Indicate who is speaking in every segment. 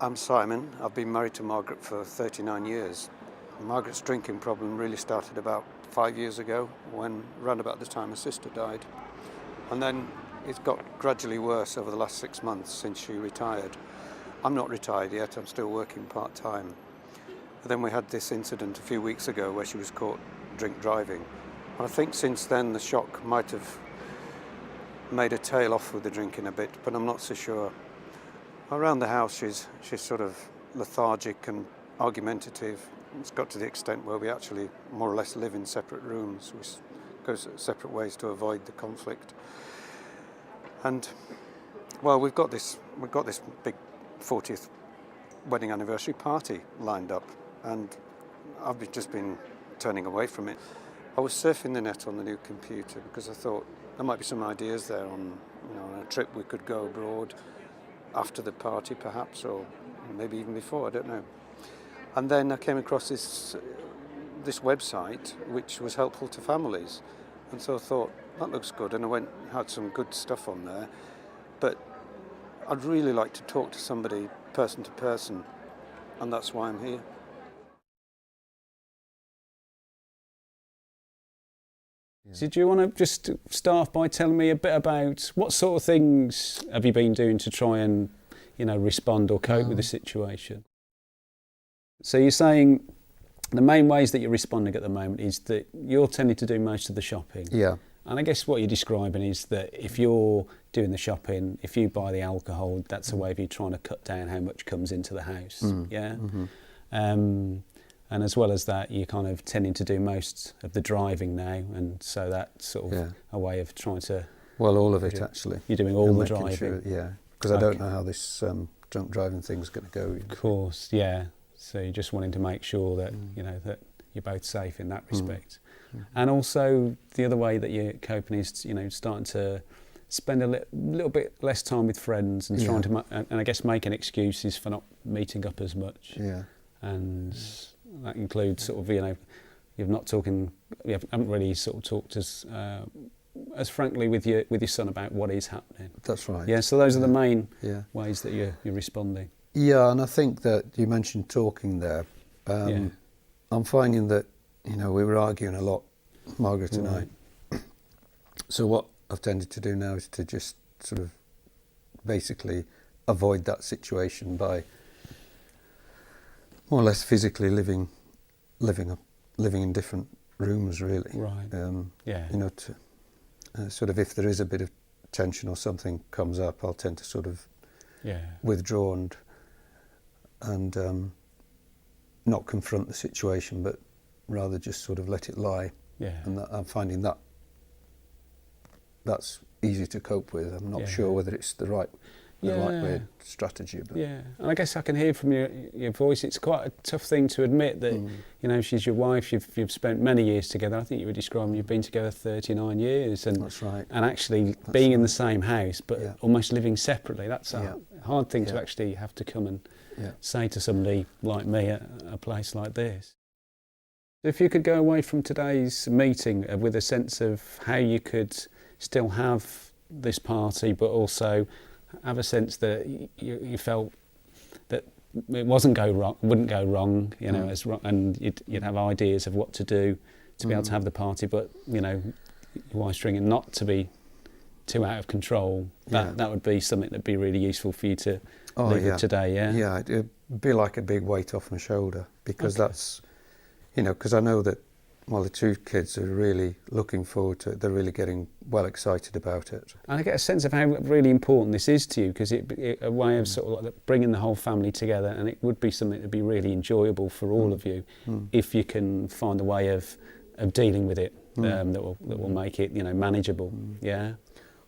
Speaker 1: I'm Simon. I've been married to Margaret for 39 years. Margaret's drinking problem really started about 5 years ago, when around about the time her sister died. And then it's got gradually worse over the last 6 months since she retired. I'm not retired yet, I'm still working part-time. But then we had this incident a few weeks ago where she was caught drink driving. And I think since then the shock might have made her tail off with the drinking a bit, but I'm not so sure. Around the house she's sort of lethargic and argumentative. It's got to the extent where we actually more or less live in separate rooms. We go separate ways to avoid the conflict. And well, we've got this big 40th wedding anniversary party lined up, and I've just been turning away from it. I was surfing the net on the new computer because I thought there might be some ideas there on, on a trip we could go abroad after the party perhaps, or maybe even before, I don't know. And then I came across this website which was helpful to families, and so I thought that looks good, and I had some good stuff on there, but I'd really like to talk to somebody person to person, and that's why I'm here.
Speaker 2: So do you want to just start by telling me a bit about what sort of things have you been doing to try and, respond or cope with the situation? So you're saying the main ways that you're responding at the moment is that you're tending to do most of the shopping.
Speaker 1: Yeah.
Speaker 2: And I guess what you're describing is that if you're doing the shopping, if you buy the alcohol, that's a way of you trying to cut down how much comes into the house. Yeah. Mm-hmm. And as well as that, you're kind of tending to do most of the driving now, and so that's sort of a way of trying to...
Speaker 1: Well, all of it, actually.
Speaker 2: You're doing all the driving?
Speaker 1: Sure, yeah, because I don't know how this drunk driving thing's going to go.
Speaker 2: Of course, yeah. So you're just wanting to make sure that, that you're both safe in that respect. And also, the other way that you're coping is, starting to spend a little bit less time with friends and trying to, and I guess making excuses for not meeting up as much.
Speaker 1: Yeah.
Speaker 2: And... that includes sort of, you haven't really sort of talked as frankly with your son about what is happening.
Speaker 1: That's right.
Speaker 2: Yeah, so those are the main ways that you're responding.
Speaker 1: Yeah, and I think that you mentioned talking there. I'm finding that, we were arguing a lot, Margaret and I. So what I've tended to do now is to just sort of basically avoid that situation by more or less physically living in different rooms, really.
Speaker 2: Right.
Speaker 1: To sort of, if there is a bit of tension or something comes up, I'll tend to sort of withdraw and not confront the situation, but rather just sort of let it lie. Yeah. And I'm finding that's easy to cope with. I'm not sure whether it's the right way strategy. But.
Speaker 2: Yeah, and I guess I can hear from your voice, it's quite a tough thing to admit that, she's your wife, you've spent many years together. I think you were describing you've been together 39 years. And
Speaker 1: that's right.
Speaker 2: And actually being in the same house, but almost living separately, that's a hard thing to actually have to come and say to somebody like me at a place like this. If you could go away from today's meeting with a sense of how you could still have this party, but also have a sense that you felt that it wouldn't go wrong, and you'd have ideas of what to do to be able to have the party, but your wife's drinking not to be too out of control. That would be something that'd be really useful for you to leave with today.
Speaker 1: Yeah, it'd be like a big weight off my shoulder, because that's, because I know that. Well, the two kids are really looking forward to it. They're really getting well excited about it.
Speaker 2: And I get a sense of how really important this is to you, because it's a way of sort of like bringing the whole family together, and it would be something that would be really enjoyable for all of you if you can find a way of dealing with it that will make it manageable. Yeah.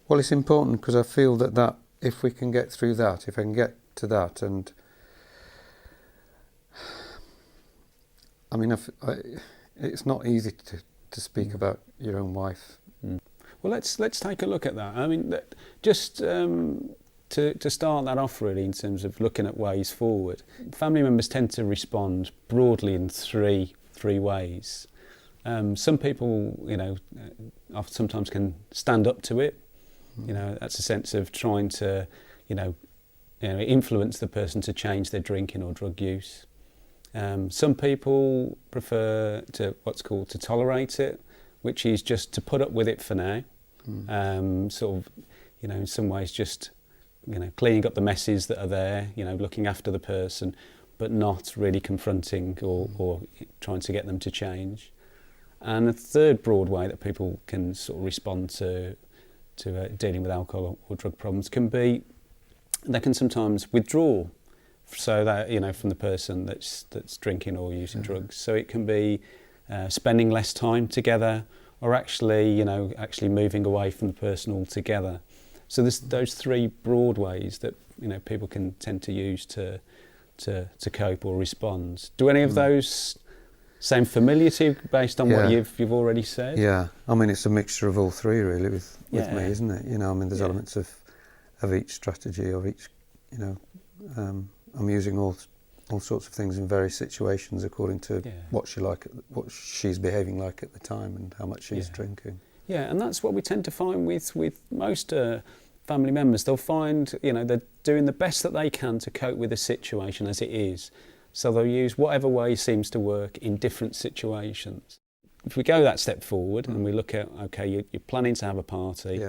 Speaker 1: Well, it's important because I feel that if we can get through that, if I can get to that, and I mean, it's not easy to speak about your own wife.
Speaker 2: Well, let's take a look at that. I mean, just to start that off, really, in terms of looking at ways forward. Family members tend to respond broadly in three ways. Some people, sometimes can stand up to it. That's a sense of trying to, influence the person to change their drinking or drug use. Some people prefer to tolerate it, which is just to put up with it for now. Sort of, in some ways just, cleaning up the messes that are there, looking after the person, but not really confronting or trying to get them to change. And a third broad way that people can sort of respond to dealing with alcohol or drug problems can be, they can sometimes withdraw, so that from the person that's drinking or using drugs. So it can be spending less time together, or actually moving away from the person altogether. So there's those three broad ways that people can tend to use to cope or respond. Do any of those sound familiar to you based on what you've already said?
Speaker 1: Yeah, I mean it's a mixture of all three really with me, isn't it? There's elements of each strategy, of each, I'm using all sorts of things in various situations according to what she's behaving like at the time and how much she's drinking.
Speaker 2: Yeah, and that's what we tend to find with most family members. They'll find, they're doing the best that they can to cope with the situation as it is. So they'll use whatever way seems to work in different situations. If we go that step forward and we look at, okay, you're planning to have a party,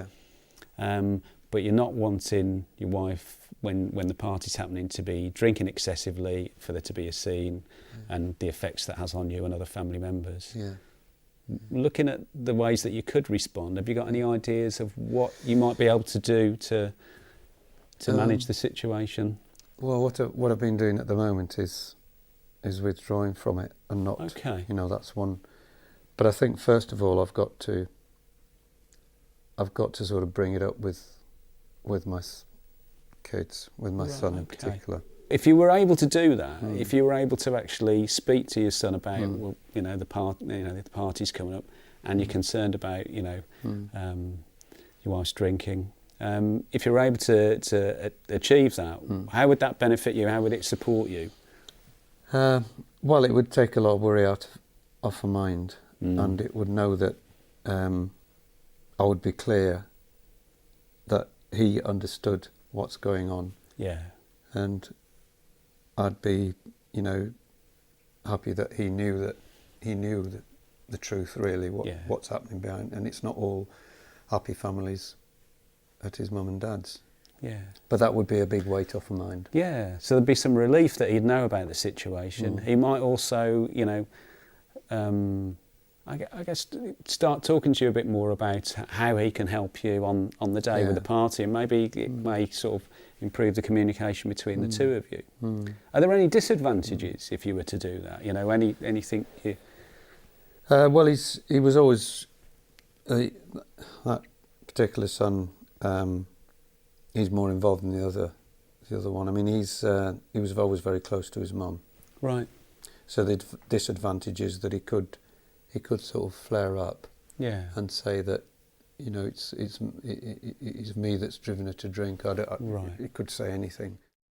Speaker 2: but you're not wanting your wife, when the party's happening, to be drinking excessively, for there to be a scene and the effects that has on you and other family members. Yeah. Looking at the ways that you could respond, have you got any ideas of what you might be able to do to manage the situation?
Speaker 1: Well, what I've been doing at the moment is withdrawing from it and not.
Speaker 2: Okay.
Speaker 1: That's one. But I think first of all, I've got to sort of bring it up with my kids, with my son in particular.
Speaker 2: If you were able to do that, if you were able to actually speak to your son about, the party's coming up, and you're concerned about, your wife's drinking. If you were able to achieve that, how would that benefit you? How would it support you?
Speaker 1: Well, it would take a lot of worry off her mind, and it would know that I would be clear that he understood what's going on. Yeah. And I'd be, happy that he knew the truth really, what's happening behind, and it's not all happy families at his mum and dad's. Yeah. But that would be a big weight off her mind.
Speaker 2: Yeah. So there'd be some relief that he'd know about the situation. He might also, I guess start talking to you a bit more about how he can help you on the day with the party, and maybe it may sort of improve the communication between the two of you. Are there any disadvantages if you were to do that? Anything you...
Speaker 1: Well, he was always that particular son. He's more involved than the other one. I mean, he was always very close to his mum. Right. So the disadvantage is that he could sort of flare up. Yeah. And say that, it's me that's driven her to drink. Right. He could say anything.